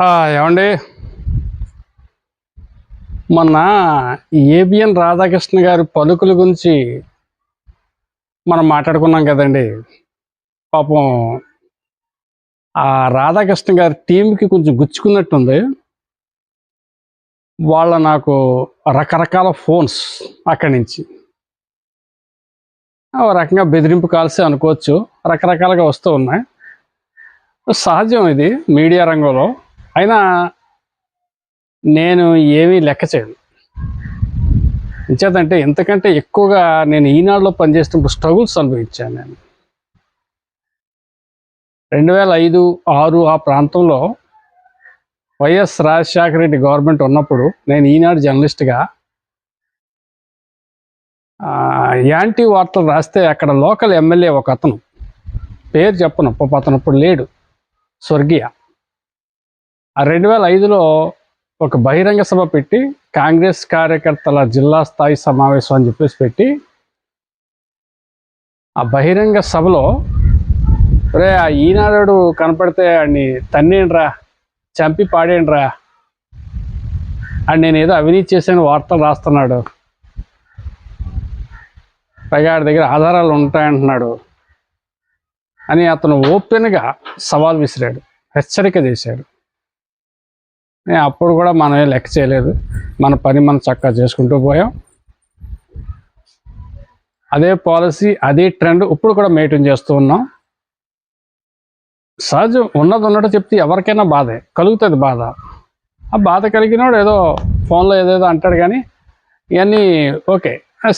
ఏమండి, మొన్న ఏబిఎన్ రాధాకృష్ణ గారి పలుకుల గురించి మనం మాట్లాడుకున్నాం కదండి. పాపం ఆ రాధాకృష్ణ గారి టీంకి కొంచెం గుచ్చుకున్నట్టుంది. నాకు రకరకాల ఫోన్స్ అక్కడి నుంచి ఓ రకంగా బెదిరింపు కాల్సే అనుకోవచ్చు, రకరకాలుగా వస్తూ ఉన్నాయి. సహజం ఇది మీడియా రంగంలో. అయినా నేను ఏమీ లెక్క చేయను. ఎంచేతంటే ఎంతకంటే ఎక్కువగా నేను ఈనాడులో పనిచేస్తున్నప్పుడు స్ట్రగుల్స్ అనుభవించాను. నేను 2005, 6 ఆ ప్రాంతంలో వైఎస్ రాజశేఖర రెడ్డి గవర్నమెంట్ ఉన్నప్పుడు నేను ఈనాడు జర్నలిస్ట్గా యాంటీ వార్తలు రాస్తే అక్కడ లోకల్ ఎమ్మెల్యే ఒక అతను, పేరు చెప్పను, అతను ఇప్పుడు లేడు, స్వర్గీయ, 2005లో ఒక బహిరంగ సభ పెట్టి కాంగ్రెస్ కార్యకర్తల జిల్లా స్థాయి సమావేశం అని చెప్పేసి పెట్టి ఆ బహిరంగ సభలో ఆ ఈనాడు కనపడితే ఆడిని తన్నేండ్రా, చంపి పాడేండ్రా, అని నేను ఏదో అవినీతి చేసిన వార్తలు రాస్తున్నాడు, పైగా ఆడి దగ్గర ఆధారాలు ఉంటాయంటున్నాడు అని అతను ఓపెన్గా సవాల్ విసిరాడు, హెచ్చరిక చేశాడు. నేను అప్పుడు కూడా మనమే లెక్క చేయలేదు, మన పని మనం చక్కగా చేసుకుంటూ పోయాం. అదే పాలసీ, అదే ట్రెండ్ ఇప్పుడు కూడా మెయింటైన్ చేస్తూ ఉన్నాం. సహజం, ఉన్నట్టు చెప్తే ఎవరికైనా బాధే కలుగుతుంది. బాధ, ఆ బాధ కలిగినోడు ఏదో ఫోన్లో ఏదేదో అంటాడు, కానీ ఇవన్నీ ఓకే,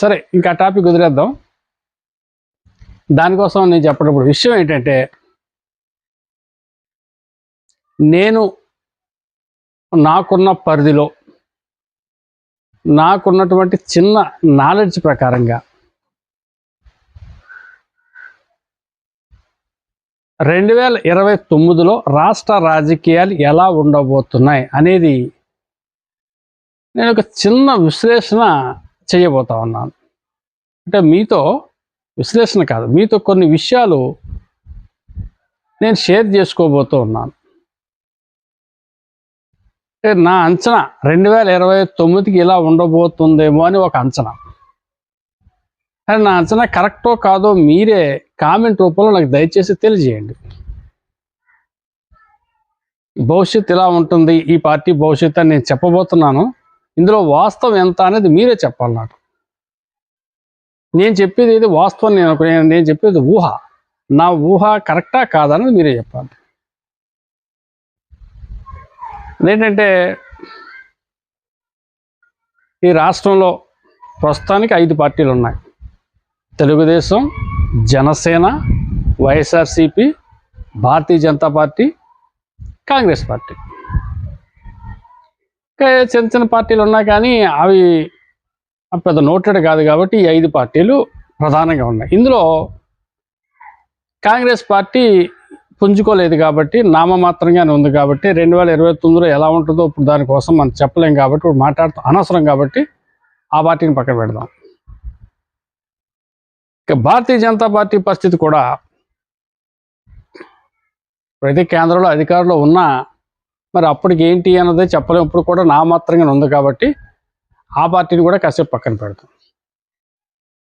సరే, ఇంకా టాపిక్ కుదిరేద్దాం. దానికోసం నేను చెప్పినప్పుడు విషయం ఏంటంటే, నేను నాకున్న పరిధిలో నాకున్నటువంటి చిన్న నాలెడ్జ్ ప్రకారంగా 2029లో రాష్ట్ర రాజకీయాలు ఎలా ఉండబోతున్నాయి అనేది నేను ఒక చిన్న విశ్లేషణ చేయబోతా ఉన్నాను. అంటే మీతో విశ్లేషణ కాదు, మీతో కొన్ని విషయాలు నేను షేర్ చేసుకోబోతూ ఉన్నాను. అంటే నా అంచనా 2029కి ఇలా ఉండబోతుందేమో అని ఒక అంచనా. కానీ నా అంచనా కరెక్టో కాదో మీరే కామెంట్ రూపంలో నాకు దయచేసి తెలియజేయండి. భవిష్యత్తు ఇలా ఉంటుంది, ఈ పార్టీ భవిష్యత్తు అని నేను చెప్పబోతున్నాను. ఇందులో వాస్తవం ఎంత అనేది మీరే చెప్పాలి నాకు. నేను చెప్పేది ఇది వాస్తవం, నేను చెప్పేది ఊహ. నా ఊహ కరెక్టా కాదన్నది మీరే చెప్పాలి. ఏంటంటే ఈ రాష్ట్రంలో ప్రస్తుతానికి 5 పార్టీలు ఉన్నాయి: తెలుగుదేశం, జనసేన, వైఎస్ఆర్సిపి, భారతీయ జనతా పార్టీ, కాంగ్రెస్ పార్టీ. చిన్న చిన్న పార్టీలు ఉన్నాయి, కానీ అవి పెద్ద నోటెడ్ కాదు కాబట్టి ఈ 5 పార్టీలు ప్రధానంగా ఉన్నాయి. ఇందులో కాంగ్రెస్ పార్టీ పుంజుకోలేదు కాబట్టి, నామమాత్రంగానే ఉంది కాబట్టి, 2029లో ఎలా ఉంటుందో ఇప్పుడు దానికోసం మనం చెప్పలేం కాబట్టి, ఇప్పుడు మాట్లాడుతూ అనవసరం కాబట్టి ఆ పార్టీని పక్కన పెడదాం. ఇక భారతీయ జనతా పార్టీ పరిస్థితి కూడా ప్రతి కేంద్రంలో అధికారంలో ఉన్నా మరి అప్పటికి ఏంటి అన్నదే చెప్పలేం. ఇప్పుడు కూడా నామమాత్రంగానే ఉంది కాబట్టి ఆ పార్టీని కూడా కాసేపు పక్కన పెడతాం.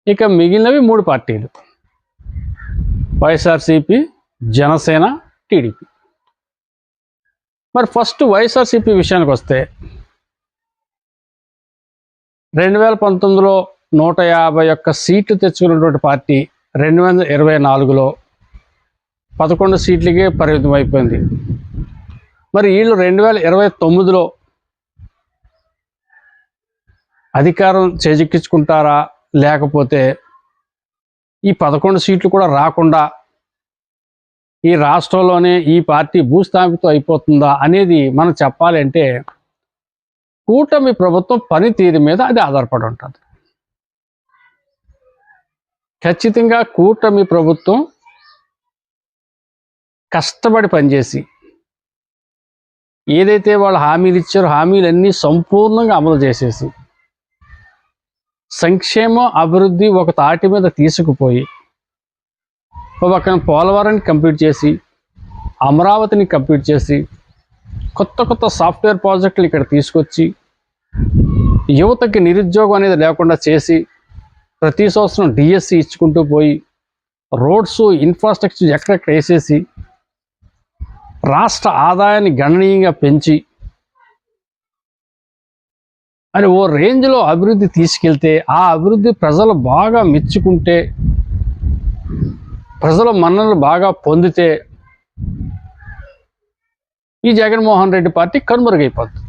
ఇక మిగిలినవి 3 పార్టీలు: వైఎస్ఆర్సిపి, జనసేన, టీడీపీ. మరి ఫస్ట్ వైఎస్ఆర్సిపి విషయానికి వస్తే 2019లో 151 సీట్లు తెచ్చుకున్నటువంటి పార్టీ 2024లో 11 సీట్లకే పరిమితం అయిపోయింది. మరి వీళ్ళు 2029లో అధికారం చేజిక్కించుకుంటారా, లేకపోతే ఈ 11 సీట్లు కూడా రాకుండా ఈ రాష్ట్రంలోనే ఈ పార్టీ భూస్థాపితం అయిపోతుందా అనేది మనం చెప్పాలి అంటే కూటమి ప్రభుత్వం పనితీరు మీద అది ఆధారపడి ఉంటుంది. ఖచ్చితంగా కూటమి ప్రభుత్వం కష్టపడి పనిచేసి ఏదైతే వాళ్ళు హామీలు ఇచ్చారో హామీలన్నీ సంపూర్ణంగా అమలు చేసేసి సంక్షేమం, అభివృద్ధి ఒక తాటి మీద తీసుకుపోయి ఒక పక్కన పోలవరాన్ని కంప్లీట్ చేసి, అమరావతిని కంప్లీట్ చేసి, కొత్త కొత్త సాఫ్ట్వేర్ ప్రాజెక్టులు ఇక్కడ తీసుకొచ్చి యువతకి నిరుద్యోగం అనేది లేకుండా చేసి ప్రతి సంవత్సరం డిఎస్సి ఇచ్చుకుంటూ పోయి రోడ్స్ ఇన్ఫ్రాస్ట్రక్చర్ ఎక్కడెక్కడ వేసేసి రాష్ట్ర ఆదాయాన్ని గణనీయంగా పెంచి అని ఓ రేంజ్లో అభివృద్ధి తీసుకెళ్తే ఆ అభివృద్ధి ప్రజలు బాగా మెచ్చుకుంటే ప్రజల మన్ననలు బాగా పొందితే ఈ జగన్మోహన్ రెడ్డి పార్టీ కనుమరుగైపోతుంది.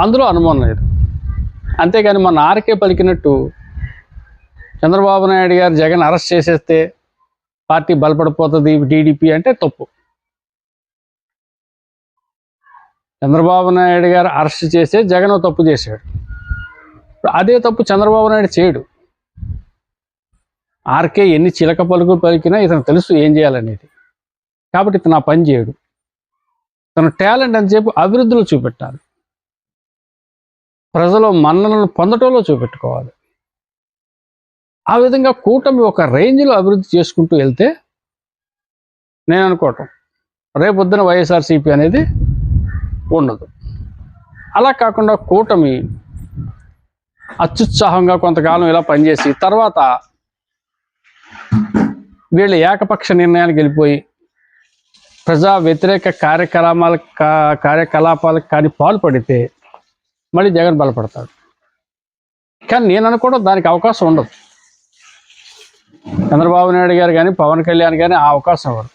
అందులో అనుమానం లేదు. అంతేగాని మన ఆర్కే పలికినట్టు చంద్రబాబు నాయుడు గారు జగన్ అరెస్ట్ చేసేస్తే పార్టీ బలపడిపోతుంది టీడీపీ అంటే తప్పు. చంద్రబాబు నాయుడు గారు అరెస్ట్ చేసే జగన్ తప్పు చేశాడు. అదే తప్పు చంద్రబాబు నాయుడు చేయడు. ఆర్కే ఎన్ని చిలక పలుకులు పలికినా ఇతను తెలుసు ఏం చేయాలనేది. కాబట్టి ఇతను ఆ పని చేయడు. తన టాలెంట్ అని చెప్పి అభివృద్ధిలో చూపెట్టాలి, ప్రజలు మన్ననలను పొందటంలో చూపెట్టుకోవాలి. ఆ విధంగా కూటమి ఒక రేంజ్లో అభివృద్ధి చేసుకుంటూ వెళ్తే నేను అనుకోవటం రేపొద్దున వైఎస్ఆర్సీపీ అనేది ఉండదు. అలా కాకుండా కూటమి అత్యుత్సాహంగా కొంతకాలం ఇలా పనిచేసి తర్వాత వీళ్ళు ఏకపక్ష నిర్ణయానికి వెళ్ళిపోయి ప్రజా వ్యతిరేక కార్యకలాపాలకు కానీ పాల్పడితే మళ్ళీ జగన్ బలపడతాడు. కానీ నేను అనుకోవడం దానికి అవకాశం ఉండదు. చంద్రబాబు నాయుడు గారు కానీ పవన్ కళ్యాణ్ కానీ ఆ అవకాశం ఇవ్వరు.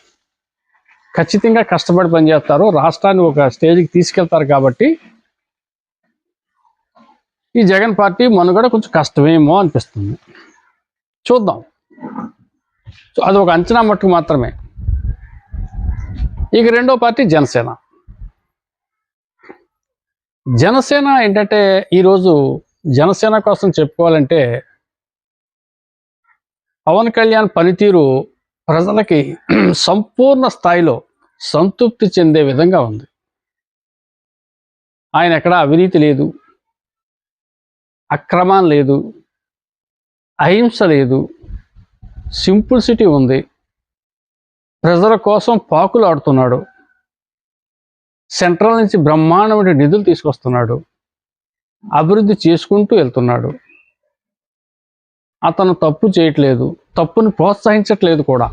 ఖచ్చితంగా కష్టపడి పనిచేస్తారు, రాష్ట్రాన్ని ఒక స్టేజ్కి తీసుకెళ్తారు. కాబట్టి ఈ జగన్ పార్టీ మనుగడ కొంచెం కష్టమేమో అనిపిస్తుంది. చూద్దాం. సో అది ఒక అంచనా మట్టుకు మాత్రమే. ఇక రెండో పార్టీ జనసేన. జనసేన ఏంటంటే ఈరోజు జనసేన కోసం చెప్పుకోవాలంటే పవన్ కళ్యాణ్ పనితీరు ప్రజలకి సంపూర్ణ స్థాయిలో సంతృప్తి చెందే విధంగా ఉంది. ఆయన ఎక్కడా అవినీతి లేదు, అక్రమం లేదు, అహింస లేదు, సింపుల్సిటీ ఉంది. ప్రజల కోసం పాకులు ఆడుతున్నాడు. సెంట్రల్ నుంచి బ్రహ్మాండమైన నిధులు తీసుకొస్తున్నాడు. అభివృద్ధి చేసుకుంటూ వెళ్తున్నాడు. అతను తప్పు చేయట్లేదు, తప్పును ప్రోత్సహించట్లేదు కూడా.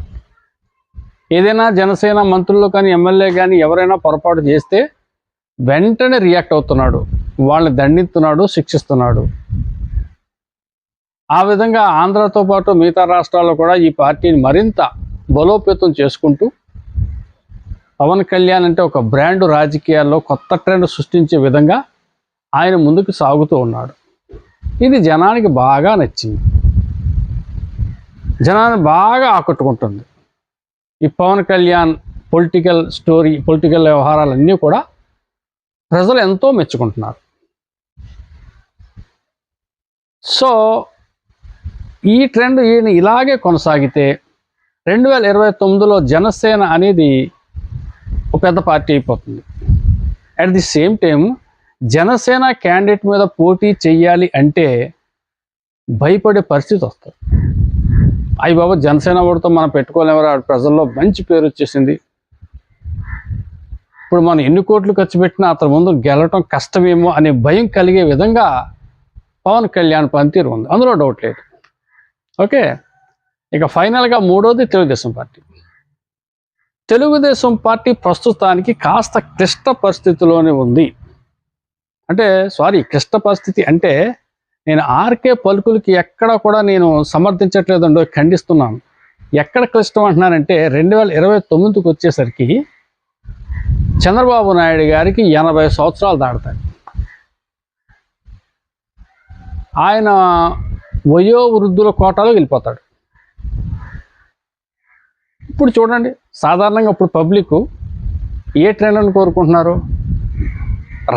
ఏదైనా జనసేన మంత్రులు కానీ ఎమ్మెల్యే కానీ ఎవరైనా పొరపాటు చేస్తే వెంటనే రియాక్ట్ అవుతున్నాడు, వాళ్ళని దండిస్తున్నాడు, శిక్షిస్తున్నాడు. ఆ విధంగా ఆంధ్రతో పాటు మిగతా రాష్ట్రాల్లో కూడా ఈ పార్టీని మరింత బలోపేతం చేసుకుంటూ పవన్ కళ్యాణ్ అంటే ఒక బ్రాండ్ రాజకీయాల్లో కొత్త ట్రెండ్ సృష్టించే విధంగా ఆయన ముందుకు సాగుతూ ఉన్నాడు. ఇది జనానికి బాగా నచ్చింది, జనాన్ని బాగా ఆకట్టుకుంటుంది. ఈ Pawan Kalyan political story, political వ్యవహారాలన్నీ కూడా ప్రజలు ఎంతో మెచ్చుకుంటున్నారు. సో ఈ ట్రెండ్ ఈయన ఇలాగే కొనసాగితే 2029లో జనసేన అనేది ఒక పెద్ద పార్టీ అయిపోతుంది. At the same time Janasena candidate మీద పోటీ చెయ్యాలి అంటే భయపడే పరిస్థితి వస్తుంది. అయ్యి బాబా జనసేన ఓడితో మనం పెట్టుకోలేమరా, ప్రజల్లో మంచి పేరు వచ్చేసింది, ఇప్పుడు మనం ఎన్ని కోట్లు ఖర్చు పెట్టినా అతని ముందు గెలవటం కష్టమేమో అనే భయం కలిగే విధంగా పవన్ కళ్యాణ్ పనితీరు ఉంది, అందులో డౌట్ లేదు. ఓకే, ఇక ఫైనల్గా మూడోది తెలుగుదేశం పార్టీ. తెలుగుదేశం పార్టీ ప్రస్తుతానికి కాస్త క్లిష్ట పరిస్థితిలోనే ఉంది. అంటే క్లిష్ట పరిస్థితి అంటే నేను ఆర్కే పలుకులకి ఎక్కడ కూడా నేను సమర్థించట్లేదండో, ఖండిస్తున్నాను. ఎక్కడ క్లిష్టం అంటున్నానంటే 2029కి వచ్చేసరికి చంద్రబాబు నాయుడు గారికి 80 సంవత్సరాలు దాడతాయి. ఆయన వయోవృద్ధుల కోటాలో వెళ్ళిపోతాడు. ఇప్పుడు చూడండి, సాధారణంగా ఇప్పుడు పబ్లిక్ ఏ ట్రెండ్ని కోరుకుంటున్నారు?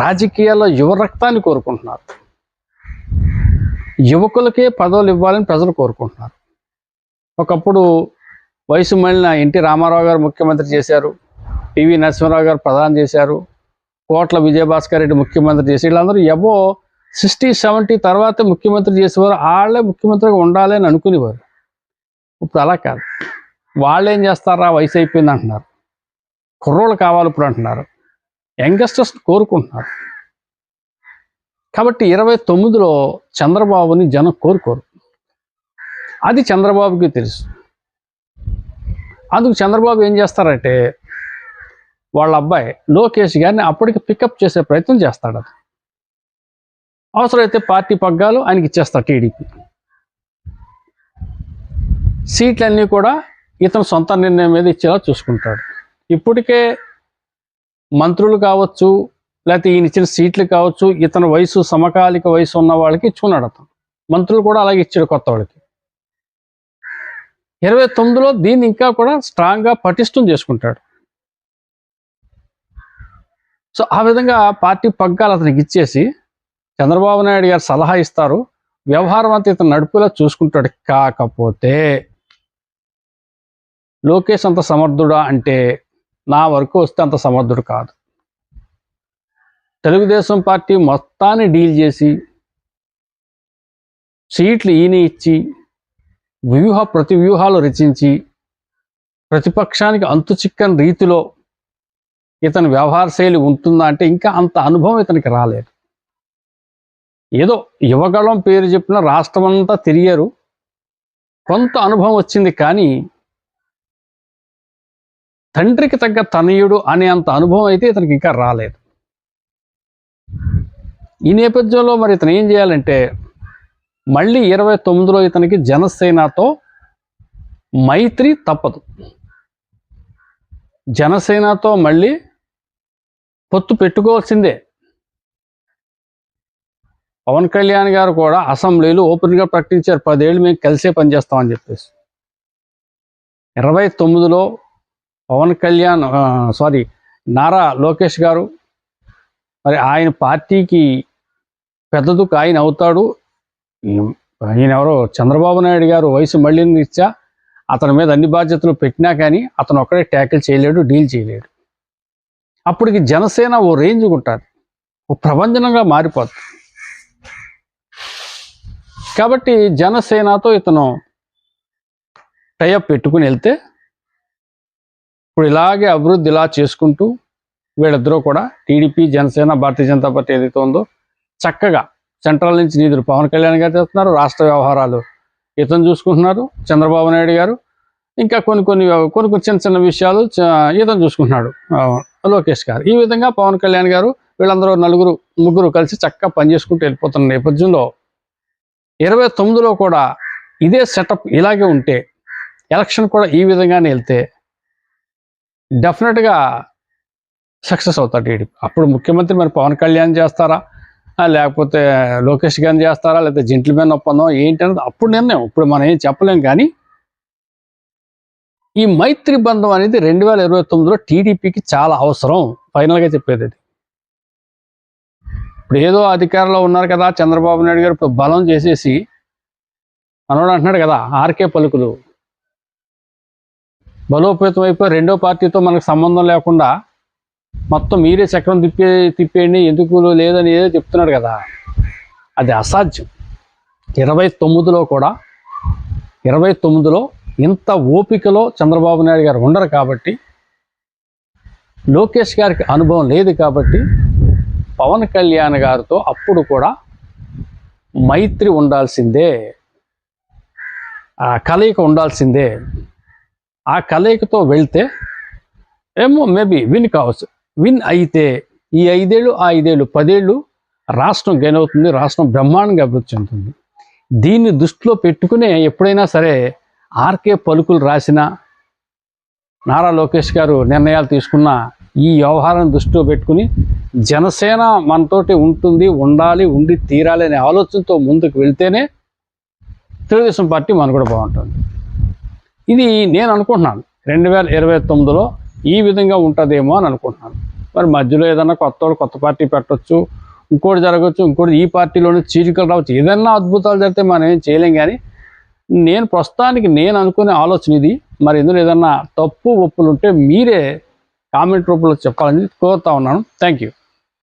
రాజకీయాల్లో యువ రక్తాన్ని కోరుకుంటున్నారు. యువకులకే పదవులు ఇవ్వాలని ప్రజలు కోరుకుంటున్నారు. ఒకప్పుడు వయసు మళ్ళిన ఎన్టీ రామారావు గారు ముఖ్యమంత్రి చేశారు, పివి నరసింహారావు గారు ప్రధాని చేశారు, కోట్ల విజయభాస్కర్ రెడ్డి ముఖ్యమంత్రి చేసి వీళ్ళందరూ 60-70 తర్వాతే ముఖ్యమంత్రి చేసేవారు. వాళ్ళే ముఖ్యమంత్రిగా ఉండాలి అని అనుకునేవారు. ఇప్పుడు అలా కాదు. వాళ్ళు ఏం చేస్తారా, వయసు అయిపోయింది అంటున్నారు, కుర్రోళ్ళు కావాలి ఇప్పుడు అంటున్నారు. యంగస్టర్స్ కోరుకుంటున్నారు. కాబట్టి 29లో చంద్రబాబుని జనం కోరుకోరు. అది చంద్రబాబుకి తెలుసు. అందుకు చంద్రబాబు ఏం చేస్తారంటే వాళ్ళ అబ్బాయి లోకేష్ గారిని అప్పటికి పికప్ చేసే ప్రయత్నం చేస్తాడు. అది అవసరమైతే పార్టీ పగ్గాలు ఆయనకి ఇచ్చేస్తాడు టీడీపీ. సీట్లన్నీ కూడా ఇతను సొంత నిర్ణయం మీద ఇచ్చేలా చూసుకుంటాడు. ఇప్పటికే మంత్రులు కావచ్చు, లేకపోతే ఈయన ఇచ్చిన సీట్లు కావచ్చు, ఇతని వయసు సమకాలిక వయసు ఉన్న వాళ్ళకి ఇచ్చుకున్నాడు అతను. మంత్రులు కూడా అలాగే ఇచ్చాడు కొత్త వాళ్ళకి. 29లో దీన్ని ఇంకా కూడా స్ట్రాంగ్గా పటిష్టం చేసుకుంటాడు. సో ఆ విధంగా పార్టీ పగ్గాలు అతనికి ఇచ్చేసి చంద్రబాబు నాయుడు గారు సలహా ఇస్తారు, వ్యవహారం అంతా ఇతను నడుపులా చూసుకుంటాడు. కాకపోతే లోకేష్ అంత సమర్థుడా అంటే నా వరకు వస్తే అంత సమర్థుడు కాదు. తెలుగుదేశం పార్టీ మొత్తాన్ని డీల్ చేసి సీట్లు ఈయన ఇచ్చి ప్రతి వ్యూహాలు రచించి ప్రతిపక్షానికి అంతు చిక్కని రీతిలో ఇతని వ్యవహార శైలి ఉంటుందా అంటే ఇంకా అంత అనుభవం ఇతనికి రాలేదు. ఏదో యువగళం పేరు చెప్పిన రాష్ట్రం అంతా తిరిగారు, కొంత అనుభవం వచ్చింది, కానీ తండ్రికి తగ్గ తనయుడు అనే అంత అనుభవం అయితే ఇతనికి ఇంకా రాలేదు. ఈ నేపథ్యంలో మరి ఇతను ఏం చేయాలంటే మళ్ళీ 29లో ఇతనికి జనసేనతో మైత్రి తప్పదు. జనసేనతో మళ్ళీ పొత్తు పెట్టుకోవాల్సిందే. పవన్ కళ్యాణ్ గారు కూడా అసెంబ్లీలో ఓపెన్గా ప్రకటించారు, 10 ఏళ్ళు మేము కలిసే పనిచేస్తామని చెప్పేసి. 29లో పవన్ కళ్యాణ్ నారా లోకేష్ గారు మరి ఆయన పార్టీకి పెద్ద దుక్కు ఆయన అవుతాడు. ఆయన ఎవరో చంద్రబాబు నాయుడు గారు వయసు మళ్ళీ ఇచ్చా అతని మీద అన్ని బాధ్యతలు పెట్టినా కానీ అతను ఒక్కడే ట్యాకిల్ చేయలేడు, డీల్ చేయలేడు. అప్పటికి జనసేన ఓ రేంజ్ ఉంటుంది, ఓ ప్రభంజనంగా మారిపోతుంది. కాబట్టి జనసేనతో ఇతను టైఅప్ పెట్టుకుని వెళ్తే ఇప్పుడు ఇలాగే అభివృద్ధి ఇలా చేసుకుంటూ వీళ్ళిద్దరూ కూడా టీడీపీ, జనసేన, భారతీయ జనతా పార్టీ ఏదైతే ఉందో చక్కగా సెంట్రల్ నుంచి నిధులు పవన్ కళ్యాణ్ గారు చేస్తున్నారు, రాష్ట్ర వ్యవహారాలు ఇతను చూసుకుంటున్నారు చంద్రబాబు నాయుడు గారు, ఇంకా కొన్ని చిన్న చిన్న విషయాలు ఇతను చూసుకుంటున్నాడు లోకేష్ గారు. ఈ విధంగా పవన్ కళ్యాణ్ గారు వీళ్ళందరూ ముగ్గురు కలిసి చక్కగా పనిచేసుకుంటూ వెళ్ళిపోతున్న నేపథ్యంలో 29లో కూడా ఇదే సెటప్ ఇలాగే ఉంటే ఎలక్షన్ కూడా ఈ విధంగానే వెళ్తే డెఫినెట్గా సక్సెస్ అవుతాడు టీడీపీ. అప్పుడు ముఖ్యమంత్రి మరి పవన్ కళ్యాణ్ చేస్తారా, లేకపోతే లోకేష్ గారిని చేస్తారా, లేకపోతే జెంటిల్మెన్ ఒప్పందం ఏంటనేది అప్పుడు నిర్ణయం. ఇప్పుడు మనం ఏం చెప్పలేం. కానీ ఈ మైత్రి బంధం అనేది 2029లో టీడీపీకి చాలా అవసరం. ఫైనల్గా చెప్పేది అది. ఇప్పుడు ఏదో అధికారంలో ఉన్నారు కదా చంద్రబాబు నాయుడు గారు, ఇప్పుడు బలం చేసేసి మనోడు అంటున్నాడు కదా, ఆర్కే పలుకులు బలోపేతం అయిపోయి రెండో పార్టీతో మనకు సంబంధం లేకుండా మొత్తం మీరే చక్రం తిప్పేయండి, ఎందుకు లేదని ఏదో చెప్తున్నాడు కదా, అది అసాధ్యం. 29లో ఇంత ఓపికలో చంద్రబాబు నాయుడు గారు ఉండరు కాబట్టి, లోకేష్ గారికి అనుభవం లేదు కాబట్టి పవన్ కళ్యాణ్ గారితో అప్పుడు కూడా మైత్రి ఉండాల్సిందే, ఆ కలయిక ఉండాల్సిందే. ఆ కలయికతో వెళ్తే ఏమో మేబీ విన్ కావచ్చు. విన్ అయితే ఈ 5 ఏళ్ళు, ఆ 5 ఏళ్ళు, 10 ఏళ్ళు రాష్ట్రం గెయిన్ అవుతుంది, రాష్ట్రం బ్రహ్మాండంగా అభివృద్ధి చెందుతుంది. దీన్ని దృష్టిలో పెట్టుకునే ఎప్పుడైనా సరే ఆర్కే పలుకులు రాసిన, నారా లోకేష్ గారు నిర్ణయాలు తీసుకున్న ఈ వ్యవహారాన్ని దృష్టిలో పెట్టుకుని జనసేన మనతోటి ఉంటుంది, ఉండాలి, ఉండి తీరాలి అనే ఆలోచనతో ముందుకు వెళ్తేనే తెలుగుదేశం పార్టీ మనుగడ బాగుంటుంది. ఇది నేను అనుకుంటున్నాను 2029లో ఈ విధంగా ఉంటుందేమో అని అనుకుంటున్నాను. మరి మధ్యలో ఏదన్నా కొత్త పార్టీ పెట్టవచ్చు, ఇంకోటి జరగవచ్చు, ఇంకోటి ఈ పార్టీలోనే చీలికలు రావచ్చు, ఏదన్నా అద్భుతాలు జరిగితే మనం ఏం చేయలేం. కానీ నేను ప్రస్తుతానికి నేను అనుకునే ఆలోచన ఇది. మరి ఇందులో ఏదన్నా తప్పు ఒప్పులు ఉంటే మీరే కామెంట్ రూపంలో చెప్పాలని కోరుతా ఉన్నాను. Thank you.